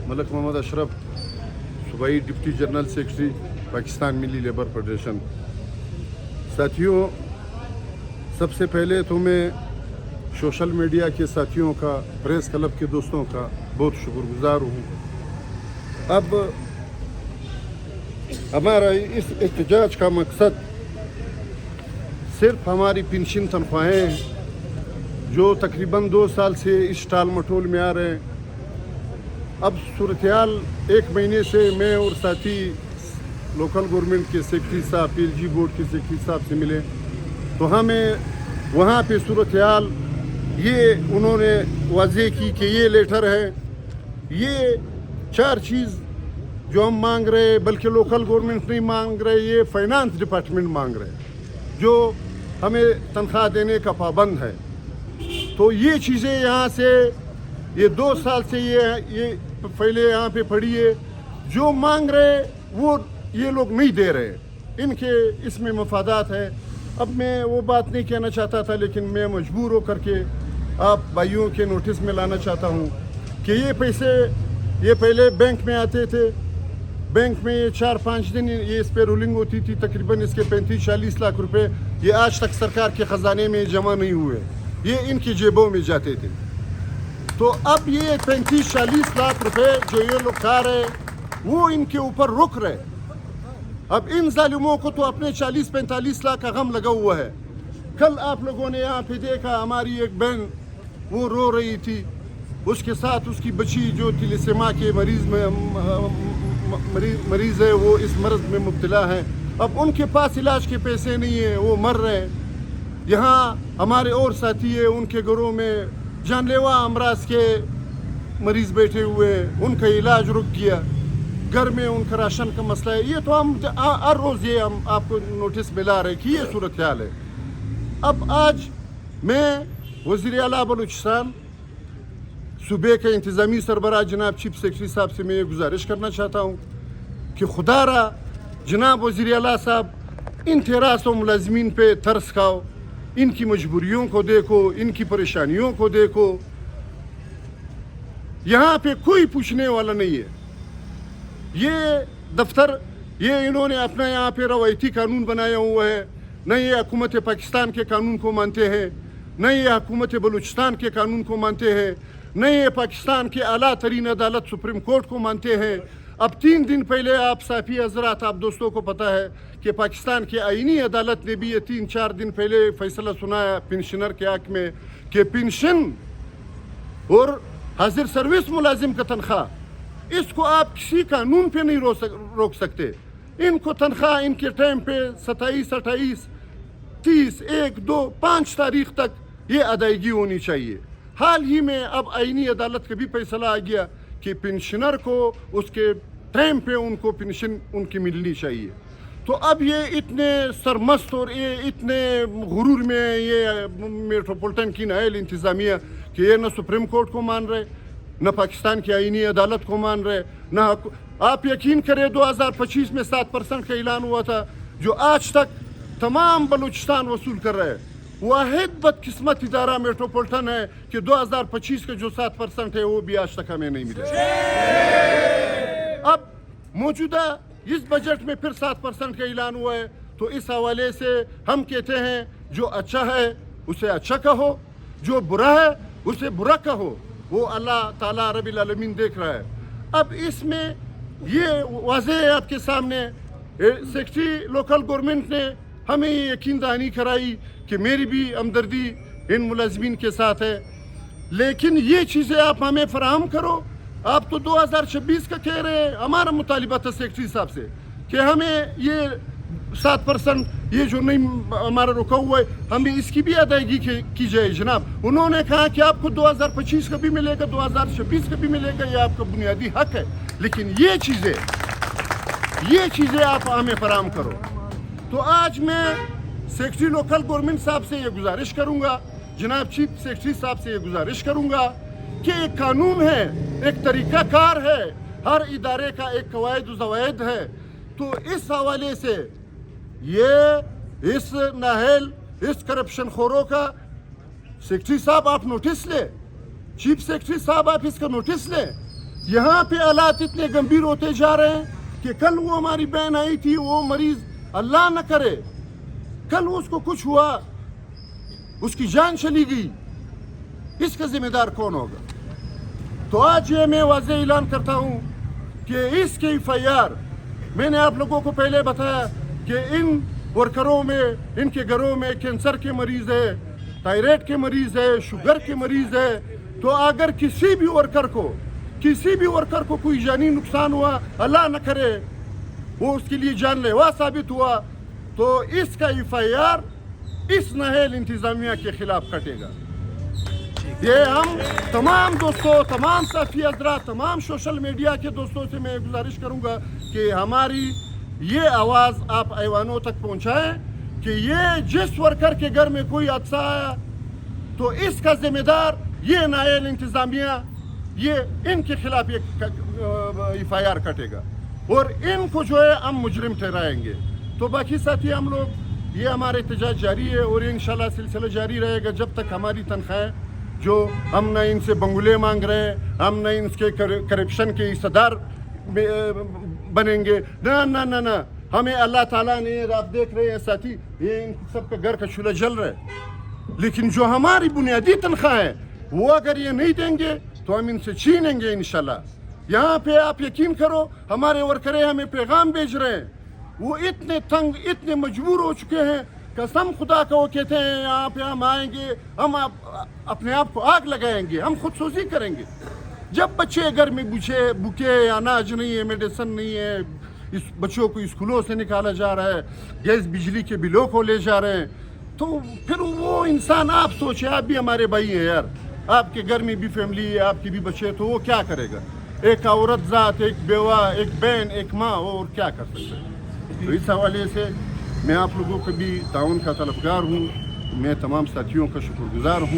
ملک محمد اشرف صوبائی deputy general secretary Pakistan ملی labour federation. ساتھیوں، سب سے پہلے تو میں سوشل میڈیا کے ساتھیوں کا، پریس کلب کے دوستوں کا بہت شکر گزار ہوں۔ اب ہمارا اس احتجاج کا مقصد صرف ہماری پنشن تنخواہیں ہیں جو تقریباً 2 سال سے اس ٹال مٹول میں آ رہے ہیں۔ اب صورتحال 1 مہینے سے میں اور ساتھی لوکل گورنمنٹ کے سیکرٹری صاحب، پی ایل جی بورڈ کے سیکرٹری صاحب سے ملے تو ہمیں وہاں پہ صورتحال یہ انہوں نے واضح کی کہ یہ لیٹر ہے، یہ 4 چیز جو ہم مانگ رہے، بلکہ لوکل گورنمنٹ نہیں مانگ رہے، یہ فائنانس ڈپارٹمنٹ مانگ رہے جو ہمیں تنخواہ دینے کا پابند ہے۔ تو یہ چیزیں یہاں سے یہ 2 سال سے یہ پہلے یہاں پہ پڑھی ہے، جو مانگ رہے وہ یہ لوگ نہیں دے رہے، ان کے اس میں مفادات ہے۔ اب میں وہ بات نہیں کہنا چاہتا تھا، لیکن میں مجبور ہو کر کے آپ بھائیوں کے نوٹس میں لانا چاہتا ہوں کہ یہ پیسے یہ پہلے بینک میں آتے تھے، بینک میں 4-5 دن یہ اس پہ رولنگ ہوتی تھی، تقریباً اس کے 35-40 لاکھ روپے یہ آج تک سرکار کے خزانے میں جمع نہیں ہوئے، یہ ان کی جیبوں میں جاتے تھے۔ تو اب یہ 35-40 لاکھ روپے جو یہ لوگ کھا رہے وہ ان کے اوپر رک رہے۔ اب ان ظالموں کو تو اپنے 40-45 لاکھ کا غم لگا ہوا ہے۔ کل آپ لوگوں نے یہاں پہ دیکھا ہماری ایک بہن وہ رو رہی تھی، اس کے ساتھ اس کی بچی جو تلیسیما کے مریض ہے، وہ اس مرض میں مبتلا ہے۔ اب ان کے پاس علاج کے پیسے نہیں ہیں، وہ مر رہے ہیں۔ یہاں ہمارے اور ساتھی ہیں، ان کے گھروں میں جان لیوا امراض کے مریض بیٹھے ہوئے ہیں، ان کا علاج رک گیا، گھر میں ان کا راشن کا مسئلہ ہے۔ یہ تو ہم ہر روز یہ ہم آپ کو نوٹس ملا رہے کہ یہ صورتحال ہے۔ اب آج میں وزیر اعلیٰ بلوچستان صوبے کے انتظامی سربراہ جناب چیف سیکرٹری صاحب سے میں یہ گزارش کرنا چاہتا ہوں کہ خدا را جناب وزیر اعلیٰ صاحب ان 1300 ملازمین پہ ترس کھاؤ، ان کی مجبوریوں کو دیکھو، ان کی پریشانیوں کو دیکھو۔ یہاں پہ کوئی پوچھنے والا نہیں ہے۔ یہ دفتر یہ انہوں نے اپنا یہاں پہ روایتی قانون بنایا ہوا ہے، نہ یہ حکومت پاکستان کے قانون کو مانتے ہیں، نہ یہ حکومت بلوچستان کے قانون کو مانتے ہیں، نہ یہ پاکستان کے اعلیٰ ترین عدالت سپریم کورٹ کو مانتے ہیں۔ اب 3 دن پہلے آپ صحافی حضرات، آپ دوستوں کو پتہ ہے کہ پاکستان کے آئینی عدالت نے بھی یہ 3-4 دن پہلے فیصلہ سنایا پنشنر کے حق میں کہ پنشن اور حاضر سروس ملازم کا تنخواہ اس کو آپ کسی قانون پہ نہیں روک سکتے۔ ان کو تنخواہ ان کے ٹائم پہ 27, 28, 30, 1, 2, 5 تاریخ تک یہ ادائیگی ہونی چاہیے۔ حال ہی میں اب آئینی عدالت کا بھی فیصلہ آ گیا کہ پنشنر کو اس کے ٹائم پہ ان کو پنشن ان کی ملنی چاہیے۔ تو اب یہ اتنے سرمست اور یہ اتنے غرور میں یہ میٹروپولیٹن کی نائل انتظامیہ کہ یہ نہ سپریم کورٹ کو مان رہے، نہ پاکستان کی آئینی عدالت کو مان رہے، نہ آپ یقین کریں 2025 میں 7% کا اعلان ہوا تھا جو آج تک تمام بلوچستان وصول کر رہے ہیں۔ واحد بدقسمت ادارہ میٹروپولیٹن ہے کہ 2025 کا جو 7% ہے وہ بھی آج تک ہمیں نہیں ملا۔ اب موجودہ اس بجٹ میں پھر 7% کا اعلان ہوا ہے، تو اس حوالے سے ہم کہتے ہیں جو اچھا ہے اسے اچھا کہو، جو برا ہے اسے برا کہو، وہ اللہ تعالیٰ رب العالمین دیکھ رہا ہے۔ اب اس میں یہ واضح ہے آپ کے سامنے، سیکرٹری لوکل گورنمنٹ نے ہمیں یہ یقین دہانی کرائی کہ میری بھی ہمدردی ان ملازمین کے ساتھ ہے، لیکن یہ چیزیں آپ ہمیں فراہم کرو۔ آپ تو 2026 کا کہہ رہے ہیں، ہمارا مطالبہ تھا سیکرٹری صاحب سے کہ ہمیں یہ 7% یہ جو نہیں ہمارا رکا ہوا ہے ہمیں اس کی بھی ادائیگی کی جائے جناب۔ انہوں نے کہا کہ آپ کو 2025 کا بھی ملے گا، 2026 کا بھی ملے گا، یہ آپ کا بنیادی حق ہے، لیکن یہ چیزیں آپ ہمیں فراہم کرو۔ تو آج میں سیکرٹری لوکل گورنمنٹ صاحب سے یہ گزارش کروں گا، جناب چیف سیکرٹری صاحب سے یہ گزارش کروں گا کہ ایک قانون ہے، ایک طریقہ کار ہے، ہر ادارے کا ایک قواعد و ضوابط ہے۔ تو اس حوالے سے یہ اس نااہل اس کرپشن خوروں کا سیکرٹری صاحب آپ نوٹس لیں، چیف سیکرٹری صاحب آپ اس کا نوٹس لیں یہاں پہ حالات اتنے گمبھیر ہوتے جا رہے ہیں کہ کل وہ ہماری بہن آئی تھی, وہ مریض اللہ نہ کرے کل اس کو کچھ ہوا, اس کی جان چلی گئی, اس کا ذمہ دار کون ہوگا؟ تو آج یہ میں واضح اعلان کرتا ہوں کہ اس کے FIR, میں نے آپ لوگوں کو پہلے بتایا کہ ان ورکروں میں, ان کے گھروں میں کینسر کے مریض ہے, تھائرائیڈ کے مریض ہے, شوگر کے مریض ہے. تو اگر کسی بھی ورکر کو کوئی جانی نقصان ہوا, اللہ نہ کرے وہ اس کے لیے جان لیوا ثابت ہوا, تو اس کا FIR اس نااہل انتظامیہ کے خلاف کٹے گا. یہ ہم تمام دوستوں, تمام صحافی حضرات, تمام سوشل میڈیا کے دوستوں سے میں گزارش کروں گا کہ ہماری یہ آواز آپ ایوانوں تک پہنچائیں کہ یہ جس ورکر کے گھر میں کوئی حادثہ آیا تو اس کا ذمہ دار یہ نااہل انتظامیہ, یہ ان کے خلاف یہ FIR کٹے گا اور ان کو جو ہے ہم مجرم ٹھہرائیں گے. تو باقی ساتھی ہم لوگ یہ ہمارا احتجاج جاری ہے اور انشاءاللہ سلسلہ جاری رہے گا جب تک ہماری تنخواہیں, جو ہم نہ ان سے بنگلے مانگ رہے ہیں, ہم نہ ان کے کرپشن کے حصہ دار بنیں گے, نہ ہمیں اللہ تعالیٰ نے, آپ دیکھ رہے ہیں ساتھی, یہ ان سب کا گھر کا چولہا جل رہا ہے, لیکن جو ہماری بنیادی تنخواہ ہے وہ اگر یہ نہیں دیں گے تو ہم ان سے چھینیں گے انشاءاللہ. یہاں پہ آپ یقین کرو ہمارے ورکرے ہمیں پیغام بھیج رہے ہیں, وہ اتنے تنگ, اتنے مجبور ہو چکے ہیں, قسم خدا کا وہ کہتے ہیں یہاں پہ ہم آئیں گے, ہم اپنے آپ کو آگ لگائیں گے, ہم خود سوزی کریں گے. جب بچے گھر میں بھوکے, اناج نہیں ہے, میڈیسن نہیں ہے, اس بچوں کو اسکولوں سے نکالا جا رہا ہے, گیس بجلی کے بلوں کو لے جا رہے ہیں, تو پھر وہ انسان, آپ سوچیں, آپ بھی ہمارے بھائی ہیں یار, آپ کے گھر میں بھی فیملی ہے, آپ کے بھی بچے, تو وہ کیا کرے گا؟ ایک عورت ذات, ایک بیوہ, ایک بہن, ایک ماں, اور کیا کر سکتے ہیں؟ تو اس حوالے سے میں آپ لوگوں کو بھی تعاون کا طلبگار ہوں, میں تمام ساتھیوں کا شکر گزار ہوں.